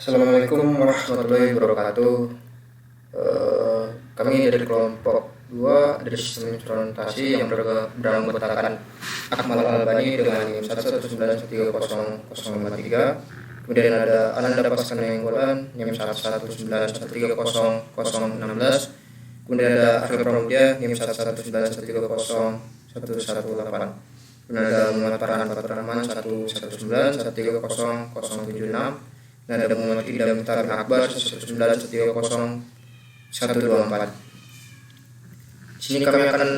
Assalamualaikum warahmatullahi wabarakatuh. Kami dari kelompok 2 dari sistem instrumentasi yang beranggotakan Akmal Albani dengan NIM 119130053. Kemudian ada Ananda Paskana Nainggolan NIM 119130016. Kemudian ada Arfil Pramudia NIM 119130118. Kemudian ada Muhammad Farhan Fatur Rahman 119130076. Dan ada Muhammad Idam Tabi Akbar 119130124. Di sini kami akan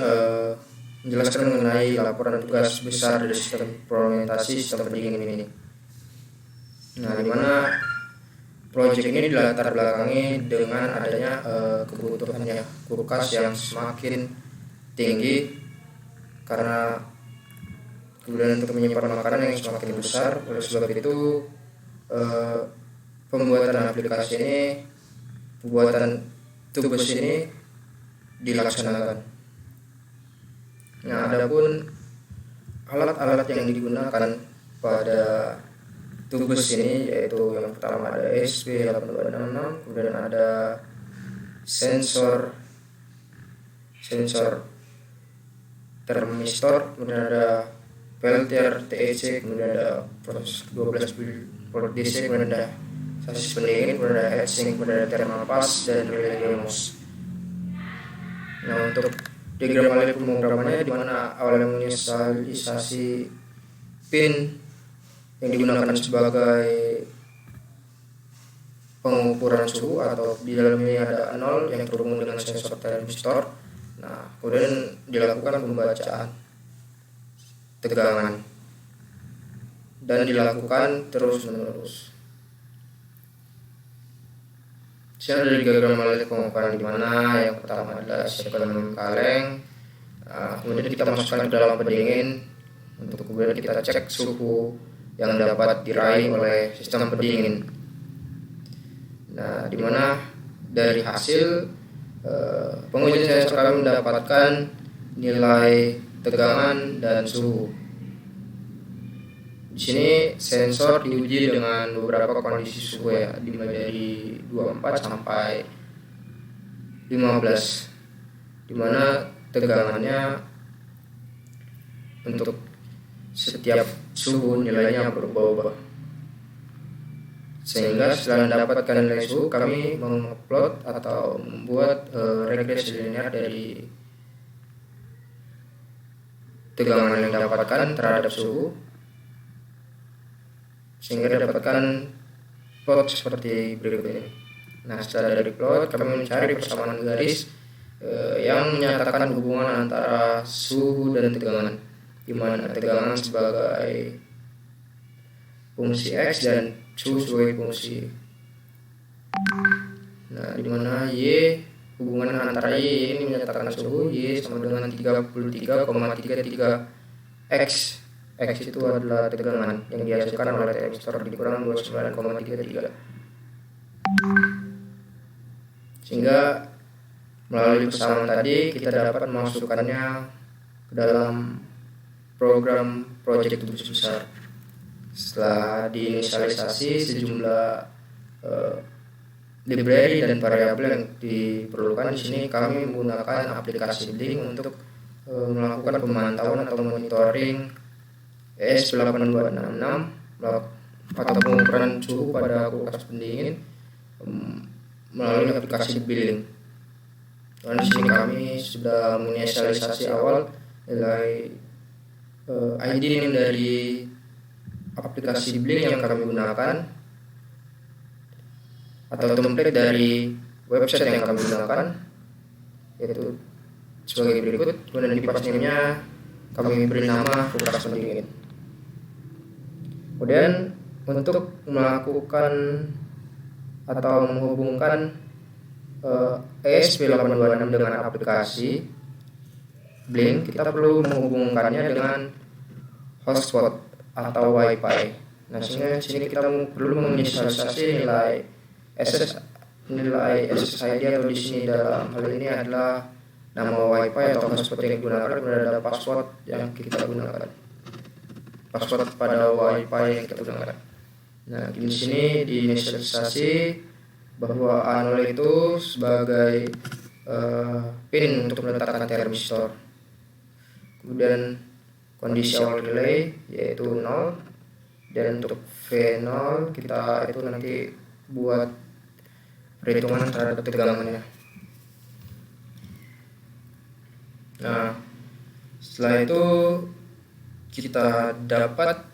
menjelaskan mengenai laporan tugas besar dari sistem fermentasi sistem pendingin ini. Nah, di mana proyek ini dilatar belakangi dengan adanya kebutuhannya kulkas yang semakin tinggi karena kemudian untuk menyimpan makanan yang semakin besar. Oleh sebab itu pembuatan aplikasi ini, pembuatan tubes ini dilaksanakan. Nah, adapun alat-alat yang digunakan pada tubes ini yaitu yang pertama ada ESP8266, kemudian ada sensor termistor, kemudian ada Peltier TEC, kemudian ada proses 12 volt DC, kemudian ada sasis pendingin, kemudian ada heatsink, kemudian ada thermal pass dan relay demos. Nah, untuk diagram alih pemrogramannya di mana awalnya menginisialisasi pin yang digunakan sebagai pengukuran suhu atau di dalamnya ada 0 yang terhubung dengan sensor termistor. Nah, kemudian dilakukan pembacaan tegangan dan dilakukan terus-menerus. Sini ada diagram alih pengukuran di mana yang pertama adalah siapkan kaleng, kemudian kita masukkan ke dalam pendingin untuk kemudian kita cek suhu yang dapat diraih oleh sistem pendingin. Nah, di mana dari hasil pengujian sensor kami mendapatkan nilai tegangan dan suhu. Di sini sensor diuji dengan beberapa kondisi suhu ya, dimulai dari 24 sampai 15, di mana tegangannya untuk setiap suhu nilainya berubah-ubah. Sehingga setelah mendapatkan nilai suhu, kami mengupload atau membuat regresi linear dari tegangan yang didapatkan terhadap suhu, sehingga didapatkan plot seperti berikut ini. Nah, setelah dari plot kami mencari persamaan garis yang menyatakan hubungan antara suhu dan tegangan, di mana tegangan sebagai fungsi X dan suhu sebagai fungsi. Nah, di mana Y, hubungan antara Y ini menyatakan suhu, Y sama dengan 33,33 X. X itu adalah tegangan yang dihasilkan oleh termistor dikurang 29,33. Sehingga melalui persamaan tadi kita dapat memasukkannya ke dalam program proyek tubes besar. Setelah diinisialisasi sejumlah library dan variabel yang diperlukan, di sini kami menggunakan aplikasi Blink untuk melakukan pemantauan atau monitoring ES8266 atau pengukuran suhu pada kulkas pendingin melalui aplikasi Blink. Dan di sini kami sudah menginisialisasi awal nilai ID name dari aplikasi Blink yang kami gunakan atau template dari website yang kami gunakan, yaitu sebagai berikut. Kemudian di pass name-nya kami beri nama kulkas pendingin. Kemudian untuk melakukan atau menghubungkan ESP8266 dengan aplikasi Blink, kita perlu menghubungkannya dengan hotspot atau Wi-Fi. Nah, sini kita perlu menginisialisasi nilai SSID atau di sini dalam hal ini adalah nama Wi-Fi atau hotspot yang digunakan, kemudian ada password yang kita gunakan. Password pada Wi-Fi yang kita gunakan. Nah, di sini diinisialisasi bahwa A0 itu sebagai pin untuk meletakkan termistor. Kemudian kondisi awal relay yaitu 0, dan untuk V0 kita itu nanti buat perhitungan terhadap tegangannya. Nah, setelah itu kita dapat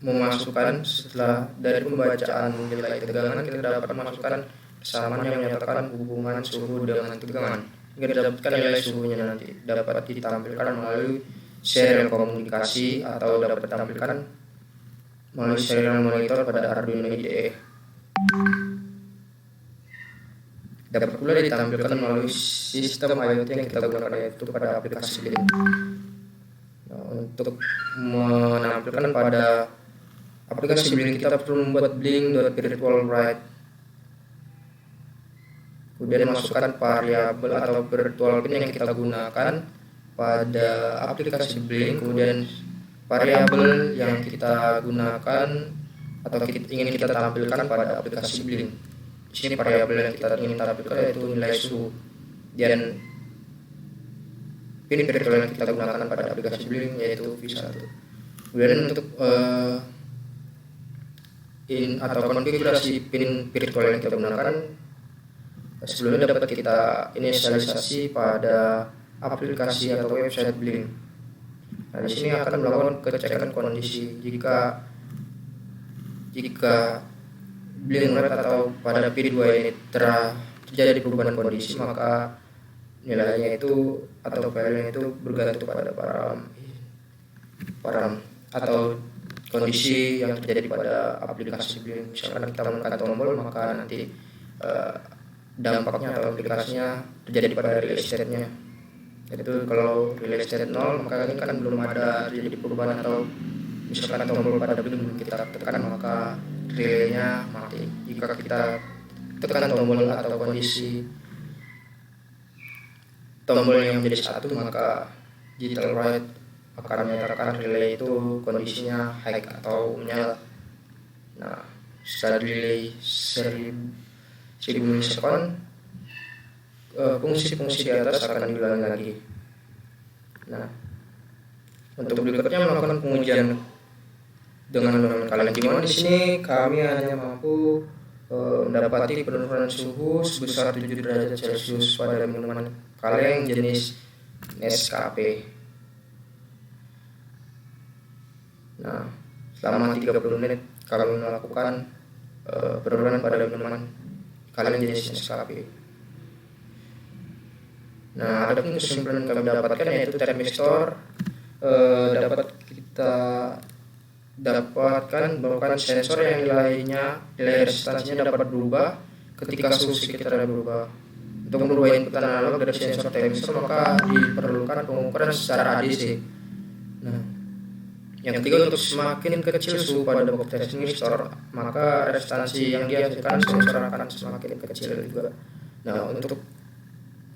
memasukkan, setelah dari pembacaan nilai tegangan, kita dapat memasukkan kesamaan yang menyatakan hubungan suhu dengan tegangan. Kita dapatkan nilai suhunya nanti dapat ditampilkan melalui serial komunikasi atau dapat ditampilkan melalui serial monitor pada Arduino IDE. Dapat pula ditampilkan melalui sistem IoT yang kita gunakan, yaitu pada aplikasi Blink. Nah, untuk menampilkan pada aplikasi Blink, kita perlu membuat blink.virtualWrite. Kemudian masukkan variabel atau virtual pin yang kita gunakan pada aplikasi Blink. Kemudian variabel yang kita gunakan atau ingin kita tampilkan pada aplikasi Blink. Di sini variabel yang kita ingin tampilkan yaitu nilai suhu, dan pin virtual yang kita gunakan pada aplikasi Blink yaitu V1. Kemudian untuk atau konfigurasi pin virtual yang kita gunakan, sebelumnya dapat kita inisialisasi pada aplikasi atau website Blink. Nah, di sini akan melakukan pengecekan kondisi. Jika Blink Red atau pada P2 ini terjadi perubahan kondisi, maka nilainya itu atau value itu bergantung pada param atau kondisi yang terjadi pada aplikasi Blink. Misalkan kita menekan tombol, maka nanti dampaknya atau aplikasinya terjadi pada relay state-nya. Itu kalau relay state 0, maka ini kan belum ada terjadi perubahan, atau misalkan tombol pada Blink kita tekan, maka relaynya mati. Jika kita tekan tombol atau kondisi tombol yang menjadi 1, maka digital write akan menyatakan relay itu kondisinya high atau menyala. Nah, setelah delay 1000 milisekund, fungsi-fungsi di atas akan diulangi lagi. Nah, untuk berikutnya melakukan pengujian dengan minuman kalian, di mana di sini kami hanya mampu mendapati penurunan suhu sebesar 7 derajat Celcius pada minuman kaleng jenis Nescafe. Nah, selama 30 menit kami melakukan penurunan pada minuman kaleng jenis Nescafe. Nah, ada pun kesimpulan yang kami dapatkan yaitu termistor dapat kita dapatkan bahwa sensor yang nilai resistansinya dapat berubah ketika suhu sekitar berubah. Untuk merubah input analog dari sensor termistor, maka diperlukan pengukuran secara ADC. Nah, yang ketiga, untuk semakin kecil suhu pada box transistor, maka resistansi yang dihasilkan sensor akan semakin kecil juga. Nah, untuk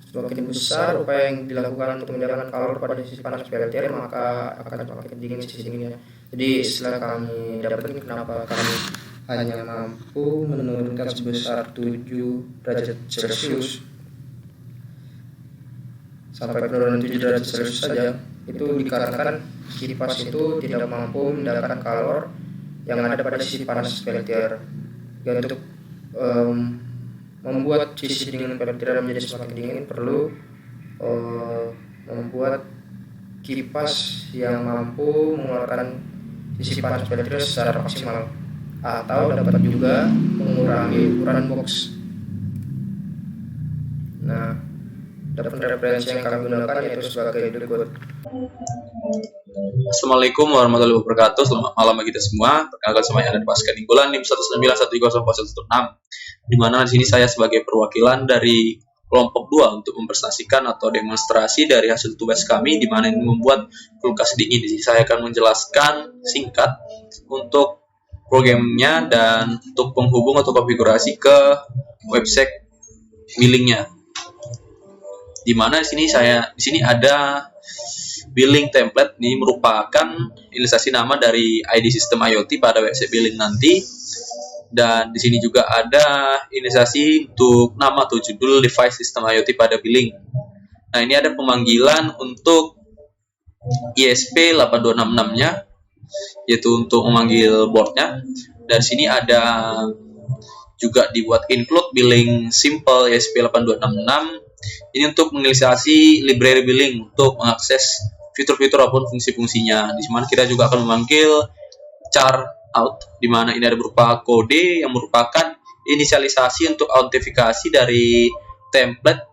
semakin besar upaya yang dilakukan untuk menjalankan kalor pada sisi panas peltier, maka akan semakin dingin sisi dinginnya. Jadi setelah kami dapatin kenapa kami hanya mampu menurunkan sebesar 7 derajat Celcius sampai penurunan 7 derajat Celcius saja, itu dikarenakan kipas itu tidak mampu mendapatkan kalor yang ada pada sisi panas peltier. Dan untuk membuat sisi dingin peltier menjadi semakin dingin, perlu membuat kipas yang mampu mengeluarkan sisi panas peltier secara maksimal, atau dapat juga mengurangi ukuran box. Nah, dapat referensi yang kami gunakan yaitu sebagai berikut. Assalamualaikum warahmatullahi wabarakatuh. Selamat malam bagi kita semua. Perkenalkan saya Adan Pasca Ninggolan NIM 1913016, di mana di sini saya sebagai perwakilan dari kelompok 2 untuk mempresentasikan atau demonstrasi dari hasil tugas kami, di mana ini membuat kulkas dingin. Di sini saya akan menjelaskan singkat untuk programnya dan untuk penghubung atau konfigurasi ke website billingnya. Di mana di sini ada billing template. Ini merupakan ilustrasi nama dari ID sistem IoT pada website billing nanti. Dan di sini juga ada inisiasi untuk nama atau judul device sistem IoT pada billing. Nah, ini ada pemanggilan untuk ISP8266-nya, yaitu untuk memanggil boardnya. Dan sini ada juga dibuat include billing simple ISP8266. Ini untuk menginisiasi library billing untuk mengakses fitur-fitur ataupun fungsi-fungsinya. Di mana kita juga akan memanggil char out, di mana ini ada berupa kode yang merupakan inisialisasi untuk autentifikasi dari template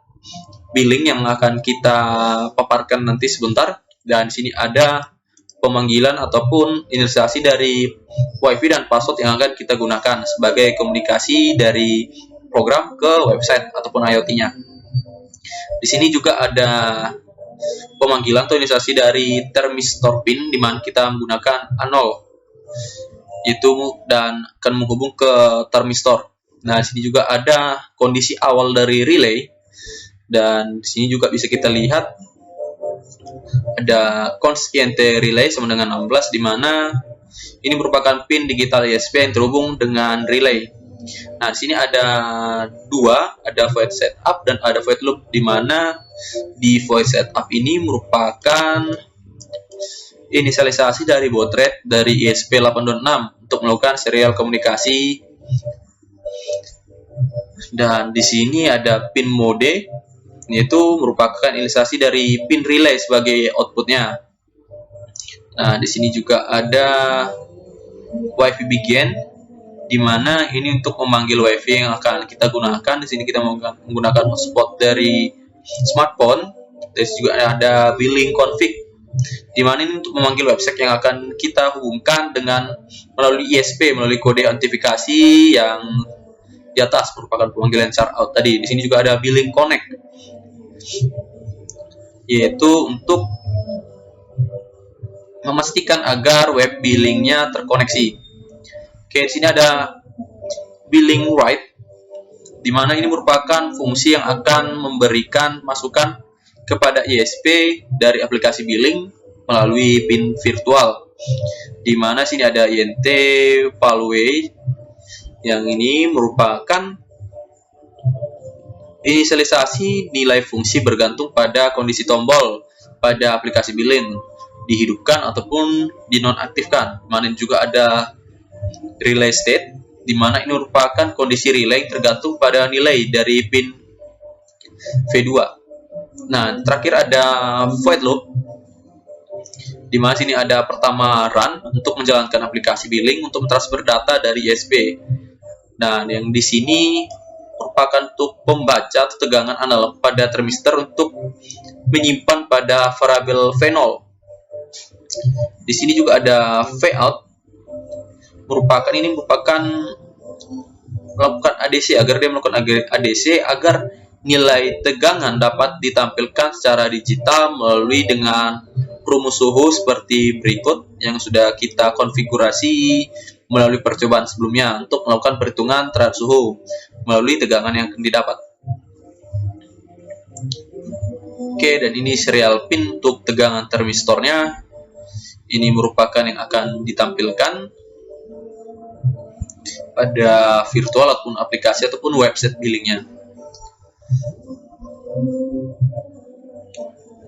billing yang akan kita paparkan nanti sebentar. Dan di sini ada pemanggilan ataupun inisialisasi dari WiFi dan password yang akan kita gunakan sebagai komunikasi dari program ke website ataupun IoT-nya. Di sini juga ada pemanggilan atau inisialisasi dari termistor pin, di mana kita menggunakan A0 itu dan akan menghubung ke termistor. Nah, di sini juga ada kondisi awal dari relay, dan di sini juga bisa kita lihat ada const int relay sama dengan 16, di mana ini merupakan pin digital ISP yang terhubung dengan relay. Nah, di sini ada dua, ada void setup dan ada void loop, di mana di void setup ini merupakan inisialisasi dari baud rate dari ISP8266 untuk melakukan serial komunikasi. Dan di sini ada pin mode, yaitu merupakan inisialisasi dari pin relay sebagai outputnya. Nah, di sini juga ada WiFi begin, di mana ini untuk memanggil WiFi yang akan kita gunakan. Di sini kita menggunakan hotspot dari smartphone. Terus juga ada billing config, di mana ini untuk memanggil website yang akan kita hubungkan dengan melalui ISP, melalui kode autentifikasi yang di atas merupakan pemanggilan char out tadi. Di sini juga ada billing connect, yaitu untuk memastikan agar web billingnya terkoneksi. Oke, di sini ada billing write, di mana ini merupakan fungsi yang akan memberikan masukan kepada ISP dari aplikasi billing melalui pin virtual, di mana sini ada int value, yang ini merupakan inisialisasi nilai fungsi bergantung pada kondisi tombol pada aplikasi billing dihidupkan ataupun dinonaktifkan. Mana juga ada relay state, di mana ini merupakan kondisi relay tergantung pada nilai dari pin V2. Nah, terakhir ada void loop, di mana sini ada pertama run untuk menjalankan aplikasi billing untuk transfer data dari ISP. Dan yang di sini merupakan untuk pembaca atau tegangan analog pada termistor untuk menyimpan pada variabel V0. Di sini juga ada vout, merupakan melakukan ADC, agar dia melakukan ADC agar nilai tegangan dapat ditampilkan secara digital melalui dengan rumus suhu seperti berikut yang sudah kita konfigurasi melalui percobaan sebelumnya untuk melakukan perhitungan terhadap suhu melalui tegangan yang akan didapat. Oke, dan ini serial pin untuk tegangan termistornya. Ini merupakan yang akan ditampilkan pada virtual ataupun aplikasi ataupun website billingnya.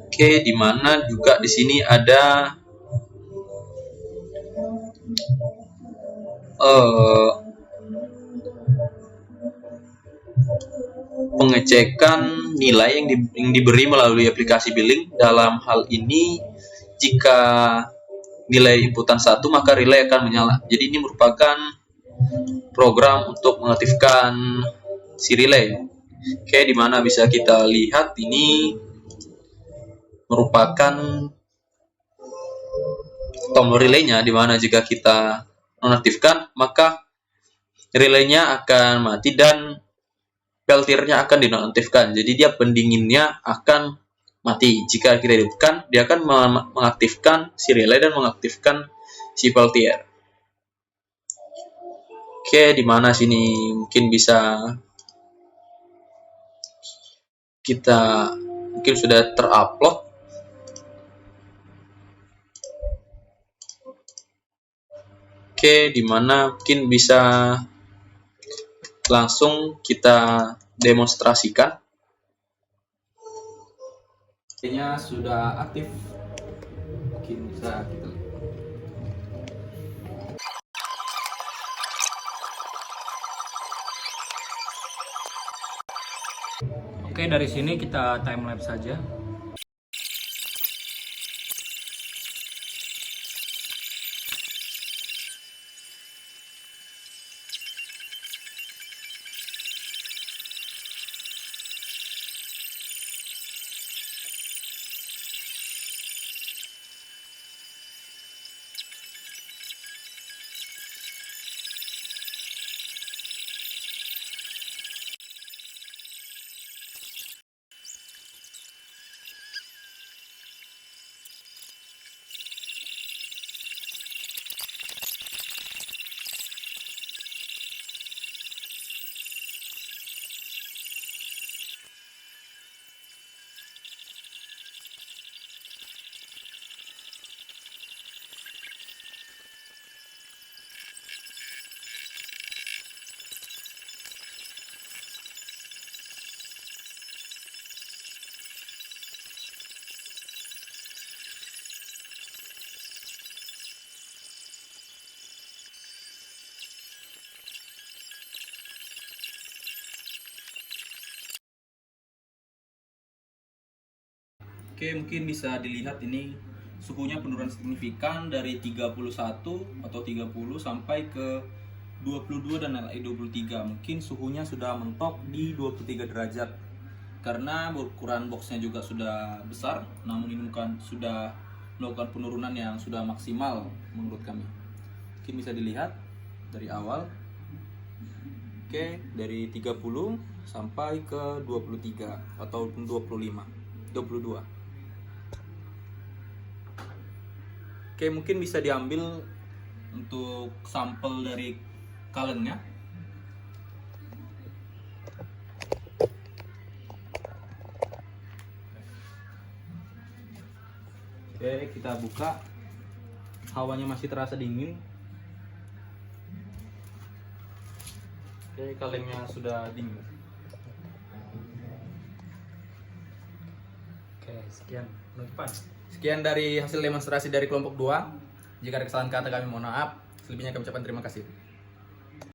Oke, di mana juga di sini ada pengecekan nilai yang diberi melalui aplikasi billing. Dalam hal ini, jika nilai inputan 1, maka relay akan menyala. Jadi ini merupakan program untuk mengaktifkan si relay. Oke, di mana bisa kita lihat ini merupakan tombol relaynya, di mana jika kita nonaktifkan maka relaynya akan mati dan peltirnya akan dinonaktifkan. Jadi dia pendinginnya akan mati. Jika kita hidupkan, dia akan mengaktifkan si relay dan mengaktifkan si peltier. Oke, di mana sini mungkin bisa kita mungkin sudah terupload. Oke, dimana mungkin bisa langsung kita demonstrasikan. Nya sudah aktif, mungkin bisa kita lihat. Oke, dari sini kita time lapse saja. Oke, mungkin bisa dilihat ini suhunya penurunan signifikan dari 31 atau 30 sampai ke 22 dan 23. Mungkin suhunya sudah mentok di 23 derajat. Karena ukuran boxnya juga sudah besar, namun ini bukan sudah melakukan penurunan yang sudah maksimal menurut kami. Mungkin bisa dilihat dari awal. Oke, dari 30 sampai ke 23 ataupun 25, 22. Oke, mungkin bisa diambil untuk sampel dari kalennya. Oke, kita buka. Hawanya masih terasa dingin. Oke, kalengnya sudah dingin. Oke, sekian penutupan. Sekian dari hasil demonstrasi dari kelompok 2. Jika ada kesalahan kata kami mohon maaf. Selebihnya kami ucapkan terima kasih.